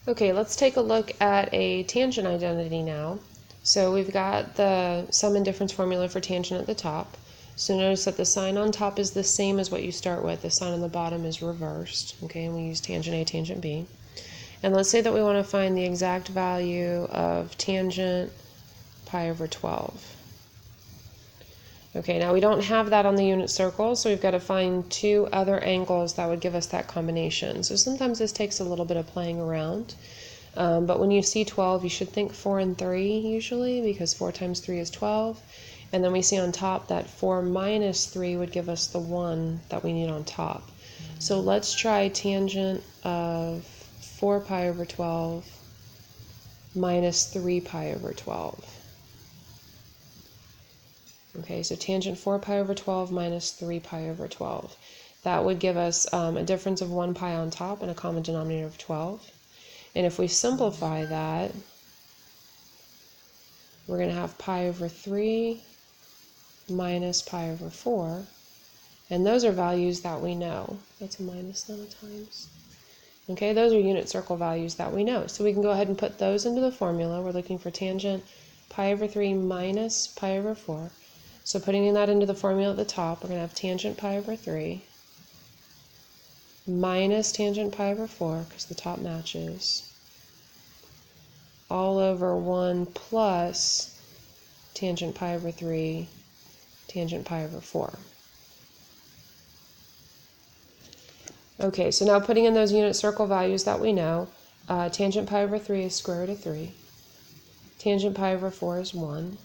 Okay, let's take a look at a tangent identity now. So we've got the sum and difference formula for tangent at the top. So notice that the sign on top is the same as what you start with. The sign on the bottom is reversed. Okay, and we use tangent A, tangent B. And let's say that we want to find the exact value of tangent pi over 12. Okay, now we don't have that on the unit circle, so we've got to find two other angles that would give us that combination. So sometimes this takes a little bit of playing around, but when you see 12, you should think 4 and 3 usually, because 4 times 3 is 12. And then we see on top that 4 minus 3 would give us the 1 that we need on top. So let's try tangent of 4 pi over 12 minus 3 pi over 12. Okay, so tangent 4 pi over 12 minus 3 pi over 12. That would give us a difference of 1 pi on top and a common denominator of 12. And if we simplify that, we're going to have pi over 3 minus pi over 4. And those are values that we know. That's a minus, not a times. Okay, those are unit circle values that we know. So we can go ahead and put those into the formula. We're looking for tangent pi over 3 minus pi over 4. So putting that into the formula at the top, we're going to have tangent pi over 3 minus tangent pi over 4, because the top matches, all over 1 plus tangent pi over 3, tangent pi over 4. Okay, so now putting in those unit circle values that we know, tangent pi over 3 is square root of 3, tangent pi over 4 is 1,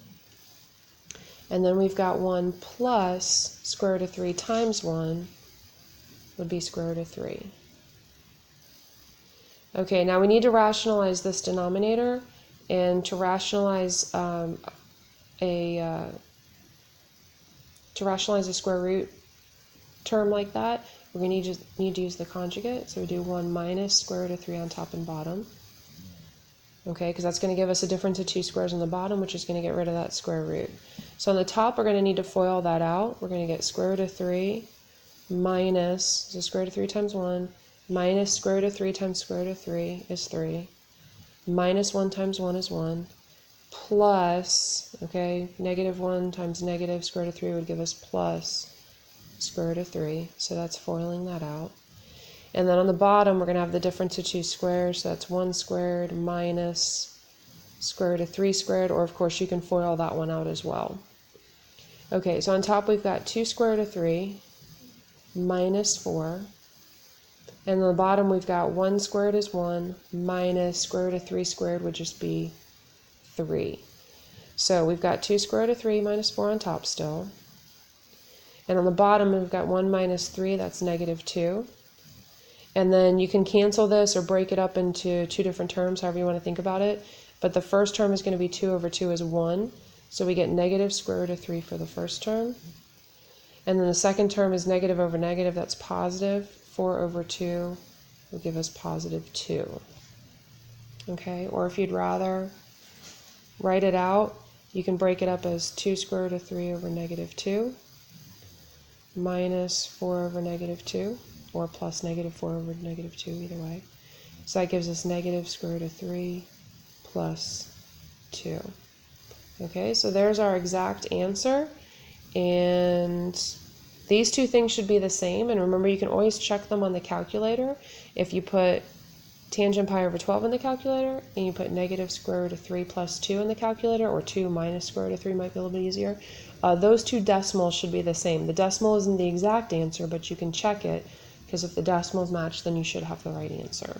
and then we've got 1 plus square root of 3 times 1 would be square root of 3. Okay, now we need to rationalize this denominator, and to rationalize a square root term like that, we're going to need to use the conjugate. So we do 1 minus square root of 3 on top and bottom. Okay, because that's going to give us a difference of 2 squares on the bottom, which is going to get rid of that square root. So on the top, we're going to need to FOIL that out. We're going to get square root of 3 minus, so square root of 3 times 1, minus square root of 3 times square root of 3 is 3, minus 1 times 1 is 1, plus, okay, negative 1 times negative square root of 3 would give us plus square root of 3. So that's FOILing that out. And then on the bottom, we're going to have the difference of 2 squares. So that's 1 squared minus square root of 3 squared, or of course you can FOIL that one out as well. Okay, so on top we've got 2 square root of 3 minus 4. And on the bottom we've got 1 squared is 1 minus square root of 3 squared would just be 3. So we've got 2 square root of 3 minus 4 on top still. And on the bottom we've got 1 minus 3, that's negative 2. And then you can cancel this or break it up into two different terms, however you want to think about it. But the first term is going to be 2 over 2 is 1. So we get negative square root of 3 for the first term. And then the second term is negative over negative, that's positive. 4 over 2 will give us positive 2. Okay, or if you'd rather write it out, you can break it up as 2 square root of 3 over negative 2 minus 4 over negative 2, or plus negative 4 over negative 2, either way. So that gives us negative square root of 3 plus 2. Okay, so there's our exact answer. And these two things should be the same. And remember, you can always check them on the calculator. If you put tangent pi over 12 in the calculator, and you put negative square root of 3 plus 2 in the calculator, or 2 minus square root of 3 might be a little bit easier, those two decimals should be the same. The decimal isn't the exact answer, but you can check it, because if the decimals match, then you should have the right answer.